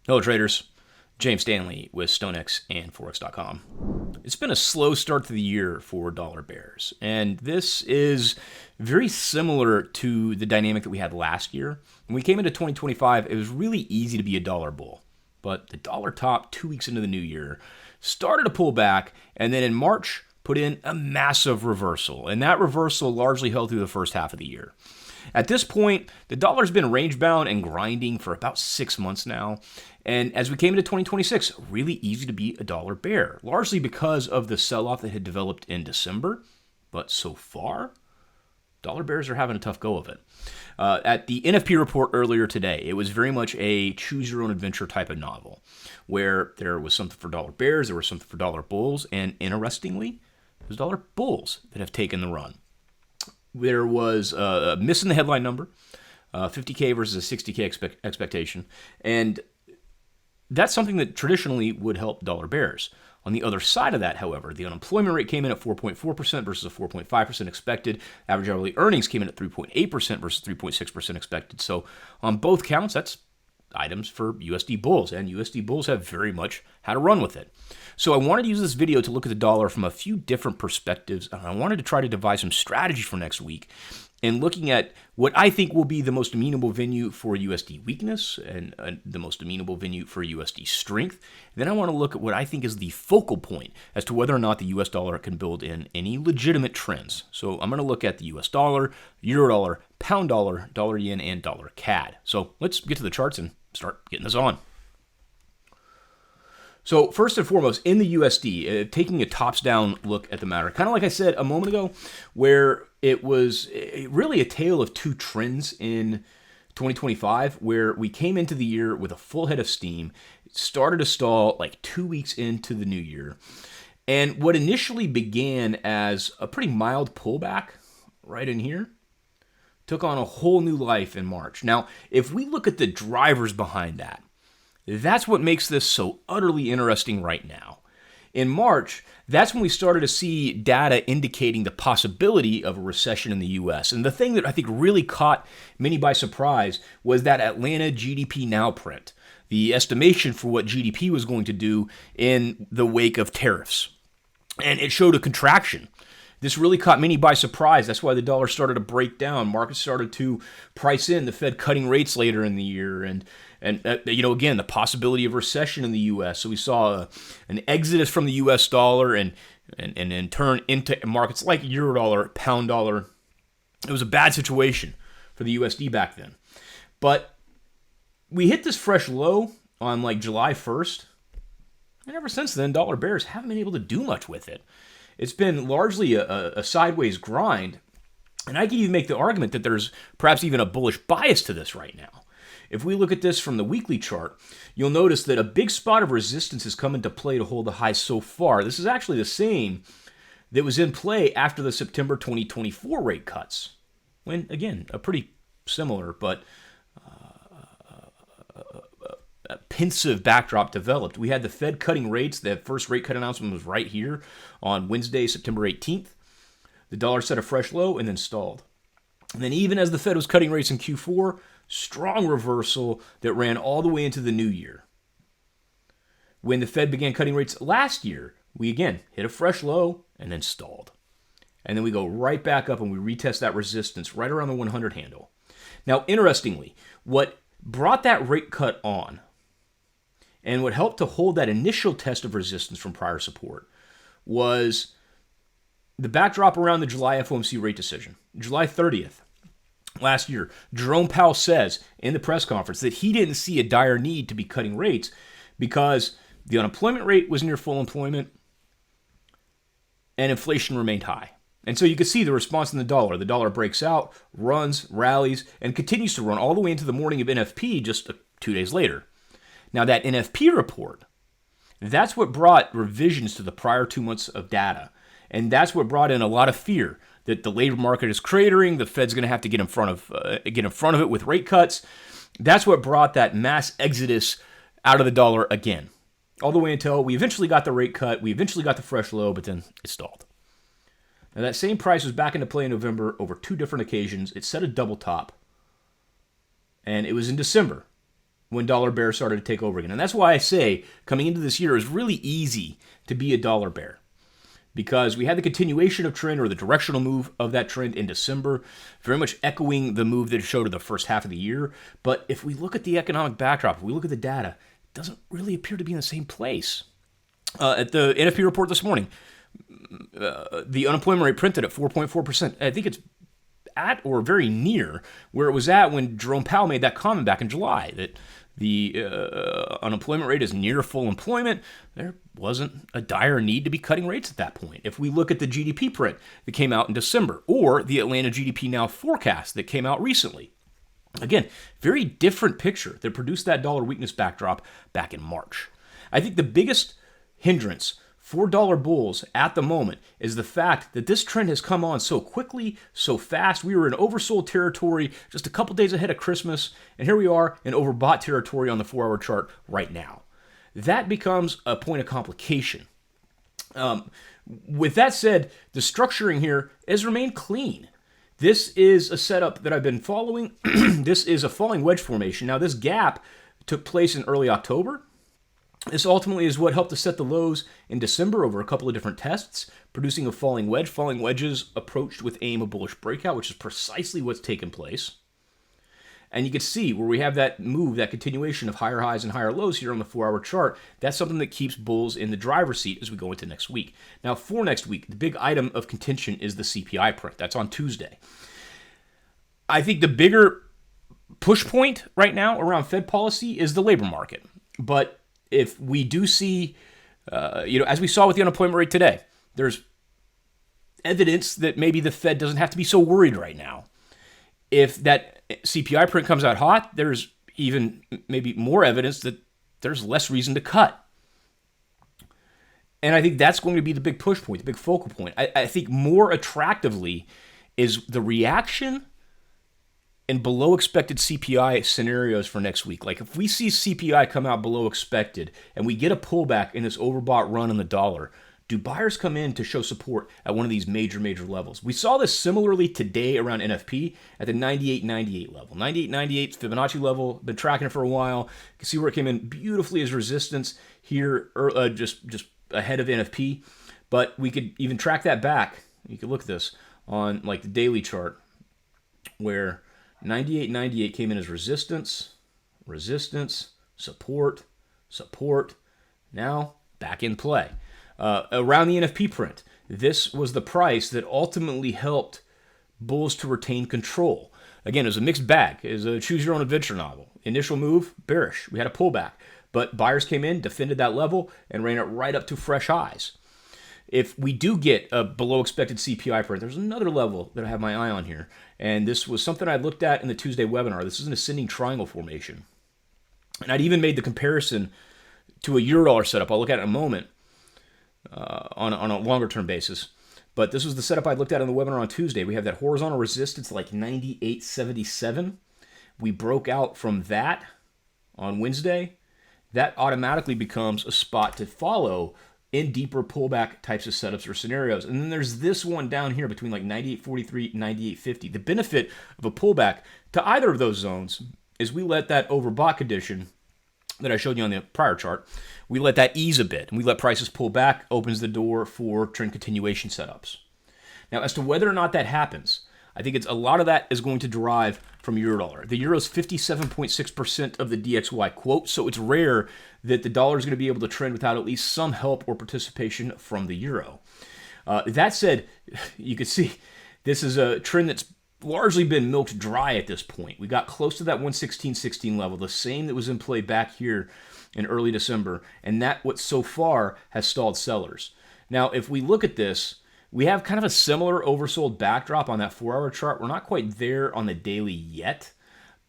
Hello traders, James Stanley with StoneX and Forex.com. It's been a slow start to the year for dollar bears, and this is very similar to the dynamic that we had last year. When we came into 2025, it was really easy to be a dollar bull, but the dollar top 2 weeks into the new year started to pull back, and then in March put in a massive reversal, and that reversal largely held through the first half of the year. At this point, the dollar's been range-bound and grinding for about 6 months now. And as we came into 2026, really easy to be a dollar bear, largely because of the sell-off that had developed in December. But so far, dollar bears are having a tough go of it. At the NFP report earlier today, it was very much a choose-your-own-adventure type of novel, where there was something for dollar bears, there was something for dollar bulls, and interestingly, it was dollar bulls that have taken the run. There was a miss in the headline number, 50K versus a 60K expectation. And that's something that traditionally would help dollar bears. On the other side of that, however, the unemployment rate came in at 4.4% versus a 4.5% expected. Average hourly earnings came in at 3.8% versus 3.6% expected. So on both counts, that's items for USD bulls, and USD bulls have very much had a run with it. So I wanted to use this video to look at the dollar from a few different perspectives, and I wanted to try to devise some strategy for next week in looking at what I think will be the most amenable venue for USD weakness and the most amenable venue for USD strength. Then I want to look at what I think is the focal point as to whether or not the US dollar can build in any legitimate trends. So I'm going to look at the US dollar, euro dollar, pound dollar, dollar yen, and dollar CAD. So let's get to the charts and start getting this on. So first and foremost, in the USD, taking a tops-down look at the matter, kind of like I said a moment ago, where it was really a tale of two trends in 2025, where we came into the year with a full head of steam, started to stall like 2 weeks into the new year, and what initially began as a pretty mild pullback right in here took on a whole new life in March. Now, if we look at the drivers behind that, that's what makes this so utterly interesting right now. In March, that's when we started to see data indicating the possibility of a recession in the U.S. And the thing that I think really caught many by surprise was that Atlanta GDP Now print, the estimation for what GDP was going to do in the wake of tariffs. And it showed a contraction. This really caught many by surprise. That's why the dollar started to break down. Markets started to price in the Fed cutting rates later in the year, and again, the possibility of recession in the U.S. So we saw an exodus from the U.S. dollar and in turn into markets like euro dollar, pound dollar. It was a bad situation for the USD back then. But we hit this fresh low on like July 1st, and ever since then, dollar bears haven't been able to do much with it. It's been largely a sideways grind, and I can even make the argument that there's perhaps even a bullish bias to this right now. If we look at this from the weekly chart, you'll notice that a big spot of resistance has come into play to hold the high so far. This is actually the same that was in play after the September 2024 rate cuts, when, again, a pretty similar but pensive backdrop developed. We had the Fed cutting rates. The first rate cut announcement was right here on Wednesday, September 18th. The dollar set a fresh low and then stalled. And then even as the Fed was cutting rates in Q4, strong reversal that ran all the way into the new year. When the Fed began cutting rates last year, we again hit a fresh low and then stalled. And then we go right back up and we retest that resistance right around the 100 handle. Now, interestingly, what brought that rate cut on and what helped to hold that initial test of resistance from prior support was the backdrop around the July FOMC rate decision. July 30th last year, Jerome Powell says in the press conference that he didn't see a dire need to be cutting rates because the unemployment rate was near full employment and inflation remained high. And so you can see the response in the dollar. The dollar breaks out, runs, rallies, and continues to run all the way into the morning of NFP just 2 days later. Now that NFP report, that's what brought revisions to the prior 2 months of data. And that's what brought in a lot of fear that the labor market is cratering, the Fed's going to have to get in front of it with rate cuts. That's what brought that mass exodus out of the dollar again, all the way until we eventually got the rate cut, we eventually got the fresh low, but then it stalled. Now that same price was back into play in November over 2 different occasions. It set a double top, and it was in December when dollar bear started to take over again. And that's why I say coming into this year is really easy to be a dollar bear, because we had the continuation of trend, or the directional move of that trend in December, very much echoing the move that it showed in the first half of the year. But if we look at the economic backdrop, if we look at the data, it doesn't really appear to be in the same place. At the NFP report this morning, the unemployment rate printed at 4.4%. I think it's at or very near where it was at when Jerome Powell made that comment back in July, that the unemployment rate is near full employment. There wasn't a dire need to be cutting rates at that point. If we look at the GDP print that came out in December, or the Atlanta GDP Now forecast that came out recently, again, very different picture that produced that dollar weakness backdrop back in March. I think the biggest hindrance for dollar bulls at the moment is the fact that this trend has come on so quickly, so fast. We were in oversold territory just a couple days ahead of Christmas, and here we are in overbought territory on the 4-hour chart right now. That becomes a point of complication. With that said, the structuring here has remained clean. This is a setup that I've been following. This is a falling wedge formation. Now, this gap took place in early October. This ultimately is what helped to set the lows in December over a couple of different tests, producing a falling wedge. Falling wedges approached with aim a bullish breakout, which is precisely what's taken place. And you can see where we have that move, that continuation of higher highs and higher lows here on the 4-hour chart. That's something that keeps bulls in the driver's seat as we go into next week. Now, for next week, the big item of contention is the CPI print. That's on Tuesday. I think the bigger push point right now around Fed policy is the labor market. But if we do see, as we saw with the unemployment rate today, there's evidence that maybe the Fed doesn't have to be so worried right now. If that CPI print comes out hot, there's even maybe more evidence that there's less reason to cut. And I think that's going to be the big push point, the big focal point. I think more attractively is the reaction and below expected CPI scenarios for next week. Like if we see CPI come out below expected and we get a pullback in this overbought run on the dollar, do buyers come in to show support at one of these major levels? We saw this similarly today around NFP at the 98.98 level. 98.98 Fibonacci level, been tracking it for a while. You can see where it came in beautifully as resistance here, just ahead of NFP. But we could even track that back. You could look at this on like the daily chart where 98.98 came in as resistance, support. Now back in play. Around the NFP print, this was the price that ultimately helped bulls to retain control. Again, it was a mixed bag. It was a choose your own adventure novel. Initial move, bearish. We had a pullback, but buyers came in, defended that level, and ran it right up to fresh highs. If we do get a below expected CPI print, there's another level that I have my eye on here. And this was something I looked at in the Tuesday webinar. This is an ascending triangle formation. And I'd even made the comparison to a Eurodollar setup. I'll look at it in a moment on a longer term basis. But this was the setup I looked at in the webinar on Tuesday. We have that horizontal resistance like 98.77. We broke out from that on Wednesday. That automatically becomes a spot to follow in deeper pullback types of setups or scenarios. And then there's this one down here between like 98.43, 98.50. The benefit of a pullback to either of those zones is we let that overbought condition that I showed you on the prior chart, we let that ease a bit, and we let prices pull back, opens the door for trend continuation setups. Now, as to whether or not that happens, I think a lot of that is going to derive from Eurodollar. The euro is 57.6% of the DXY quote, so it's rare that the dollar is going to be able to trend without at least some help or participation from the euro. That said, you can see this is a trend that's largely been milked dry at this point. We got close to that 116.16 level, the same that was in play back here in early December, and that what so far has stalled sellers. Now, if we look at this, we have kind of a similar oversold backdrop on that 4-hour chart. We're not quite there on the daily yet,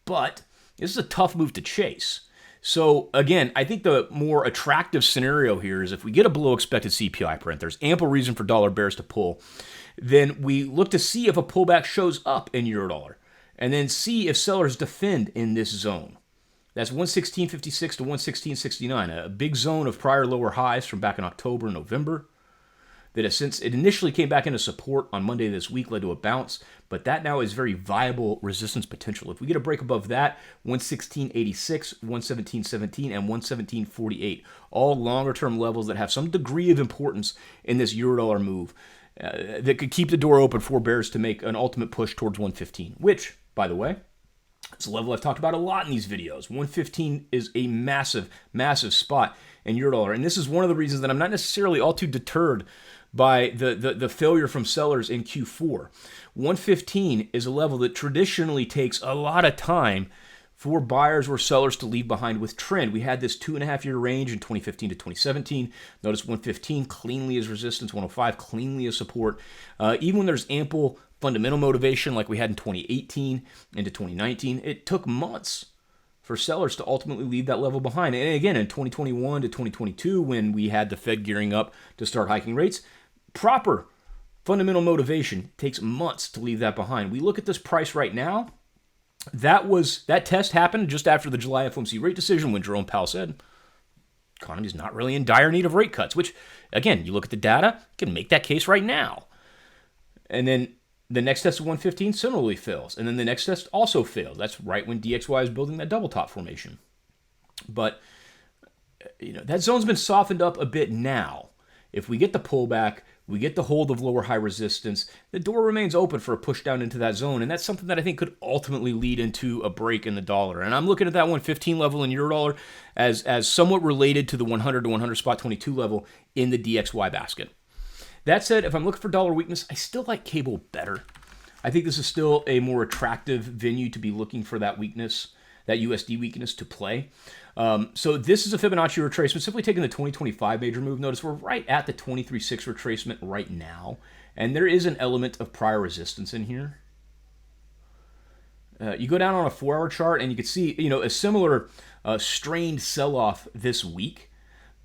but this is a tough move to chase. So again, I think the more attractive scenario here is if we get a below expected CPI print, there's ample reason for dollar bears to pull. Then we look to see if a pullback shows up in Eurodollar, and then see if sellers defend in this zone. That's 116.56 to 116.69, a big zone of prior lower highs from back in October and November. that has since it initially came back into support on Monday this week, led to a bounce, but that now is very viable resistance potential. If we get a break above that, 116.86, 117.17, and 117.48, all longer-term levels that have some degree of importance in this euro-dollar move that could keep the door open for bears to make an ultimate push towards 115, which, by the way, it's a level I've talked about a lot in these videos. 115 is a massive, massive spot in euro-dollar, and this is one of the reasons that I'm not necessarily all too deterred by the failure from sellers in Q4. 115 is a level that traditionally takes a lot of time for buyers or sellers to leave behind with trend. We had this 2.5-year range in 2015 to 2017. Notice 115 cleanly as resistance, 105 cleanly as support. Even when there's ample fundamental motivation like we had in 2018 into 2019, it took months for sellers to ultimately leave that level behind. And again, in 2021 to 2022, when we had the Fed gearing up to start hiking rates, proper fundamental motivation takes months to leave that behind. We look at this price right now. That test happened just after the July FOMC rate decision when Jerome Powell said, economy's not really in dire need of rate cuts, which, again, you look at the data, you can make that case right now. And then the next test of 115 similarly fails. And then the next test also failed. That's right when DXY is building that double top formation. But that zone's been softened up a bit now. If we get the pullback, we get the hold of lower high resistance, the door remains open for a push down into that zone, and that's something that I think could ultimately lead into a break in the dollar. And I'm looking at that 115 level in euro-dollar as somewhat related to the 100 to 100 spot 22 level in the DXY basket. That said, if I'm looking for dollar weakness, I still like cable better. I think this is still a more attractive venue to be looking for that weakness, that USD weakness to play. So this is a Fibonacci retracement, simply taking the 2025 major move. Notice we're right at the 23.6 retracement right now, and there is an element of prior resistance in here. You go down on a 4-hour chart, and you can see a similar strained sell-off this week,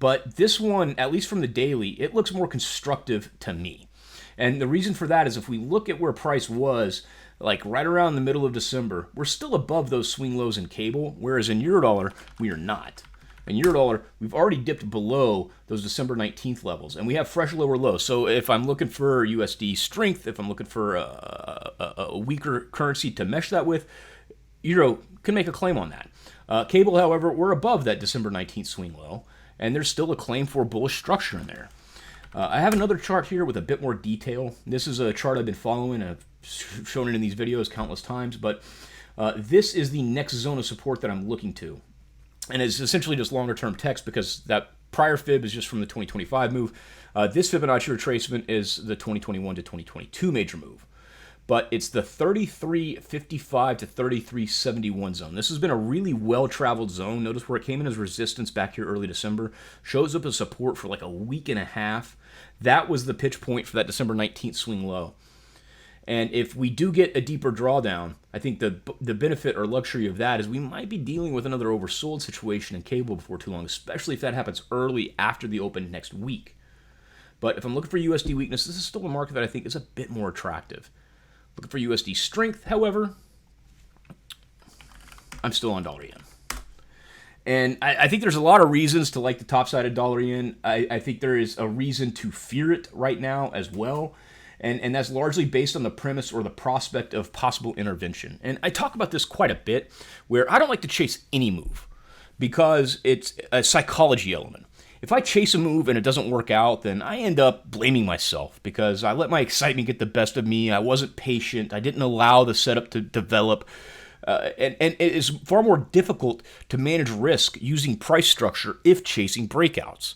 but this one, at least from the daily, it looks more constructive to me. And the reason for that is if we look at where price was, like right around the middle of December, we're still above those swing lows in cable, whereas in eurodollar, we are not. In eurodollar, we've already dipped below those December 19th levels, and we have fresh lower lows. So if I'm looking for USD strength, if I'm looking for a weaker currency to mesh that with, euro can make a claim on that. Cable, however, we're above that December 19th swing low, and there's still a claim for bullish structure in there. I have another chart here with a bit more detail. This is a chart I've been following. I've shown it in these videos countless times, but this is the next zone of support that I'm looking to. And it's essentially just longer term text because that prior fib is just from the 2025 move. This Fibonacci retracement is the 2021 to 2022 major move. But it's the 33.55 to 33.71 zone. This has been a really well-traveled zone. Notice where it came in as resistance back here early December. Shows up as support for like a week and a half. That was the pitch point for that December 19th swing low. And if we do get a deeper drawdown, I think the benefit or luxury of that is we might be dealing with another oversold situation in cable before too long, especially if that happens early after the open next week. But if I'm looking for USD weakness, this is still a market that I think is a bit more attractive. Looking for USD strength, however, I'm still on dollar yen. And I think there's a lot of reasons to like the top side of dollar yen. I think there is a reason to fear it right now as well. And that's largely based on the premise or the prospect of possible intervention. And I talk about this quite a bit, where I don't like to chase any move because it's a psychology element. If I chase a move and it doesn't work out, then I end up blaming myself because I let my excitement get the best of me. I wasn't patient. I didn't allow the setup to develop. And it is far more difficult to manage risk using price structure if chasing breakouts.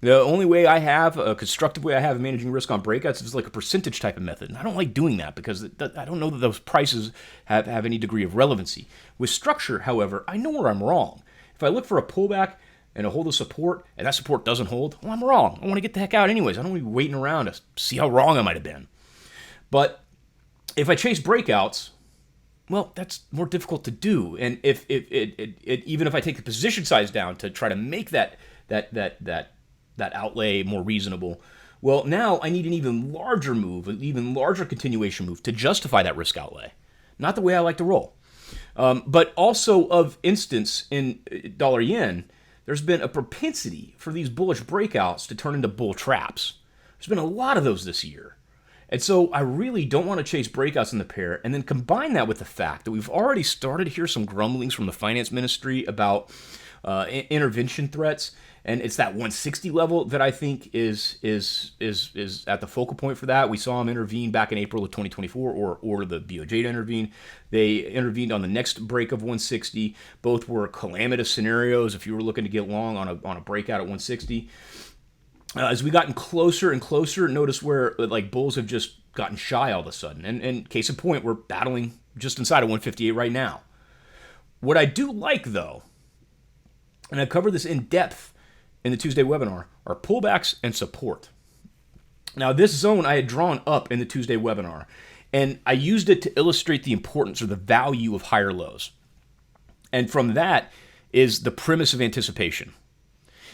The only way I have, a constructive way I have of managing risk on breakouts is like a percentage type of method. And I don't like doing that because I don't know that those prices have any degree of relevancy. With structure, however, I know where I'm wrong. If I look for a pullback and a hold of support, and that support doesn't hold, well, I'm wrong. I want to get the heck out anyways. I don't want to be waiting around to see how wrong I might have been. But if I chase breakouts, well, that's more difficult to do. And if even if I take the position size down to try to make that outlay more reasonable, well, now I need an even larger move, an even larger continuation move to justify that risk outlay. Not the way I like to roll. But also of instance in dollar yen, there's been a propensity for these bullish breakouts to turn into bull traps. There's been a lot of those this year. And so I really don't want to chase breakouts in the pair, and then combine that with the fact that we've already started to hear some grumblings from the finance ministry about intervention threats, and it's that 160 level that I think is at the focal point for that. We saw them intervene back in April of 2024, or order the BOJ to intervene. They intervened on the next break of 160. Both were calamitous scenarios if you were looking to get long on a breakout at 160. As we gotten closer and closer, notice where like bulls have just gotten shy all of a sudden. And case in point, we're battling just inside of 158 right now. What I do like, though, and I covered this in depth in the Tuesday webinar, are pullbacks and support. Now, this zone I had drawn up in the Tuesday webinar, and I used it to illustrate the importance or the value of higher lows. And from that is the premise of anticipation.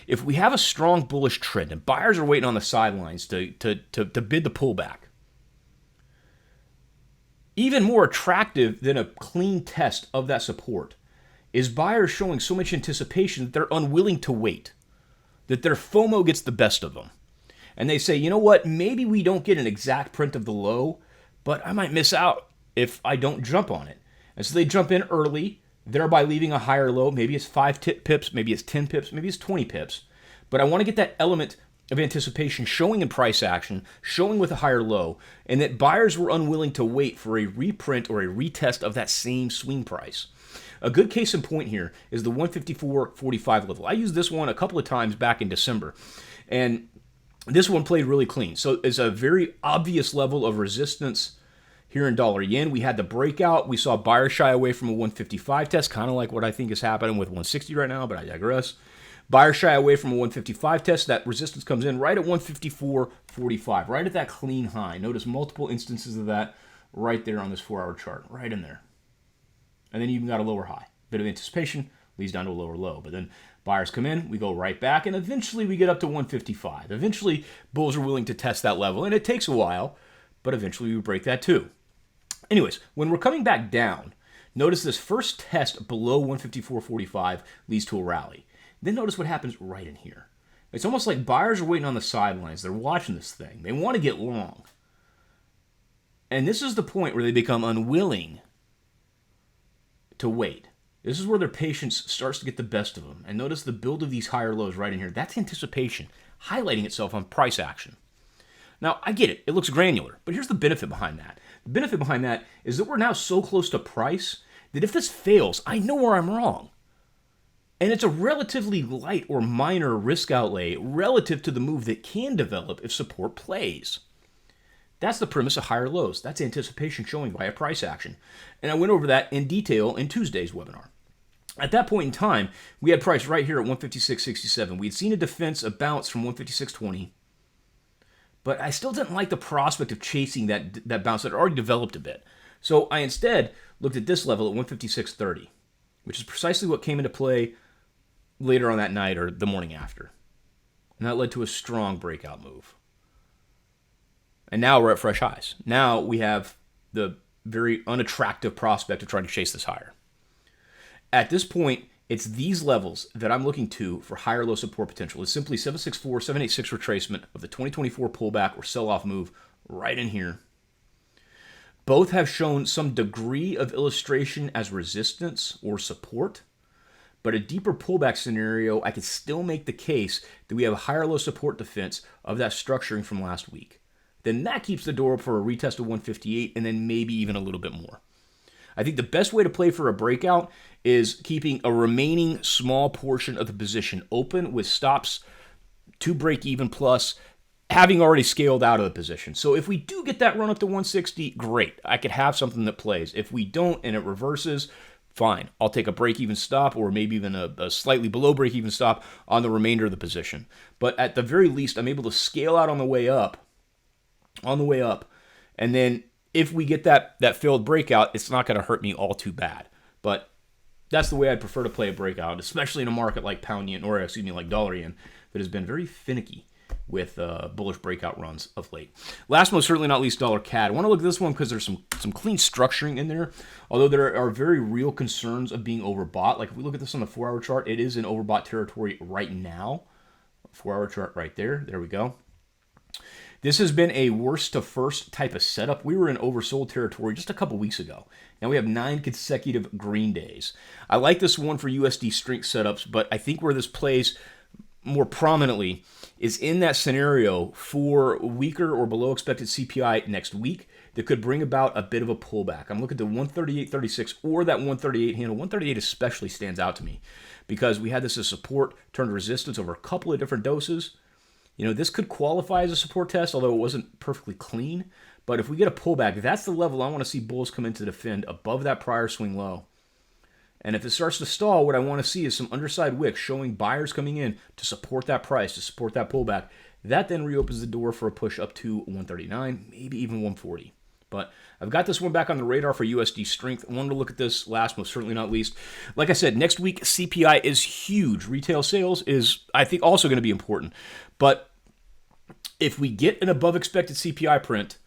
If we have a strong bullish trend and buyers are waiting on the sidelines to bid the pullback, even more attractive than a clean test of that support is buyers showing so much anticipation that they're unwilling to wait, that their FOMO gets the best of them. And they say, you know what, maybe we don't get an exact print of the low, but I might miss out if I don't jump on it. And so they jump in early, thereby leaving a higher low. Maybe it's 5 pips, maybe it's 10 pips, maybe it's 20 pips. But I want to get that element of anticipation showing in price action, showing with a higher low, and that buyers were unwilling to wait for a reprint or a retest of that same swing price. A good case in point here is the 154.45 level. I used this one a couple of times back in December, and this one played really clean. So it's a very obvious level of resistance here in dollar yen. We had the breakout. We saw buyers shy away from a 155 test, kind of like what I think is happening with 160 right now, but I digress. Buyers shy away from a 155 test. That resistance comes in right at 154.45, right at that clean high. Notice multiple instances of that right there on this 4-hour chart, right in there. And then you even got a lower high. Bit of anticipation leads down to a lower low. But then buyers come in, we go right back, and eventually we get up to 155. Eventually, bulls are willing to test that level, and it takes a while, but eventually we break that too. Anyways, when we're coming back down, notice this first test below 154.45 leads to a rally. Then notice what happens right in here. It's almost like buyers are waiting on the sidelines. They're watching this thing. They want to get long. And this is the point where they become unwilling to wait. This is where their patience starts to get the best of them. And notice the build of these higher lows right in here. That's anticipation, highlighting itself on price action. Now, I get it. It looks granular. But here's the benefit behind that. The benefit behind that is that we're now so close to price that if this fails, I know where I'm wrong. And it's a relatively light or minor risk outlay relative to the move that can develop if support plays. That's the premise of higher lows. That's anticipation showing via price action. And I went over that in detail in Tuesday's webinar. At that point in time, we had price right here at 156.67. We had seen a defense, a bounce from 156.20. But I still didn't like the prospect of chasing that bounce that had already developed a bit. So I instead looked at this level at 156.30, which is precisely what came into play later on that night or the morning after. And that led to a strong breakout move. And now we're at fresh highs. Now we have the very unattractive prospect of trying to chase this higher. At this point, it's these levels that I'm looking to for higher low support potential. It's simply 764, 786 retracement of the 2024 pullback or sell-off move right in here. Both have shown some degree of illustration as resistance or support, but a deeper pullback scenario, I could still make the case that we have a higher low support defense of that structuring from last week. Then that keeps the door up for a retest of 158 and then maybe even a little bit more. I think the best way to play for a breakout is keeping a remaining small portion of the position open with stops to break even plus having already scaled out of the position. So if we do get that run up to 160, great. I could have something that plays. If we don't and it reverses, fine. I'll take a break-even stop or maybe even a slightly below break-even stop on the remainder of the position. But at the very least, I'm able to scale out on the way up, and then if we get that failed breakout, it's not going to hurt me all too bad. But that's the way I'd prefer to play a breakout, especially in a market like pound yen, or excuse me, like dollar yen, that has been very finicky with bullish breakout runs of late. Last but certainly not least, dollar CAD. I want to look at this one because there's some clean structuring in there, although there are very real concerns of being overbought. Like if we look at this on the 4-hour chart, it is in overbought territory right now. 4-hour chart right there. There we go. This has been a worst to first type of setup. We were in oversold territory just a couple weeks ago. Now we have 9 consecutive green days. I like this one for USD strength setups, but I think where this plays more prominently is in that scenario for weaker or below expected CPI next week that could bring about a bit of a pullback. I'm looking at the 138.36 or that 138 handle. 138 especially stands out to me because we had this as support, turned to resistance over a couple of different doses. This could qualify as a support test, although it wasn't perfectly clean. But if we get a pullback, that's the level I want to see bulls come in to defend above that prior swing low. And if it starts to stall, what I want to see is some underside wicks showing buyers coming in to support that price, to support that pullback. That then reopens the door for a push up to 139, maybe even 140. But I've got this one back on the radar for USD strength. I wanted to look at this last, most certainly not least. Like I said, next week CPI is huge. Retail sales is, I think, also going to be important. But if we get an above expected CPI print,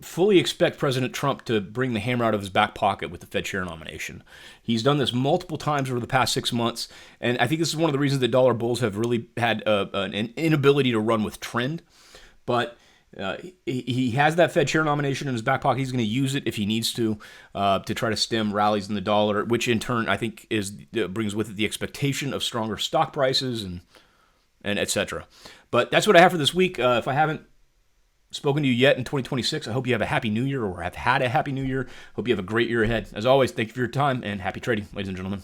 fully expect President Trump to bring the hammer out of his back pocket with the Fed chair nomination. He's done this multiple times over the past 6 months, and I think this is one of the reasons that dollar bulls have really had an inability to run with trend. But he has that Fed chair nomination in his back pocket. He's going to use it if he needs to try to stem rallies in the dollar, which in turn I think brings with it the expectation of stronger stock prices and et cetera. But that's what I have for this week. If I haven't spoken to you yet in 2026, I hope you have a happy new year or have had a happy new year. Hope you have a great year ahead. As always, thank you for your time and happy trading, ladies and gentlemen.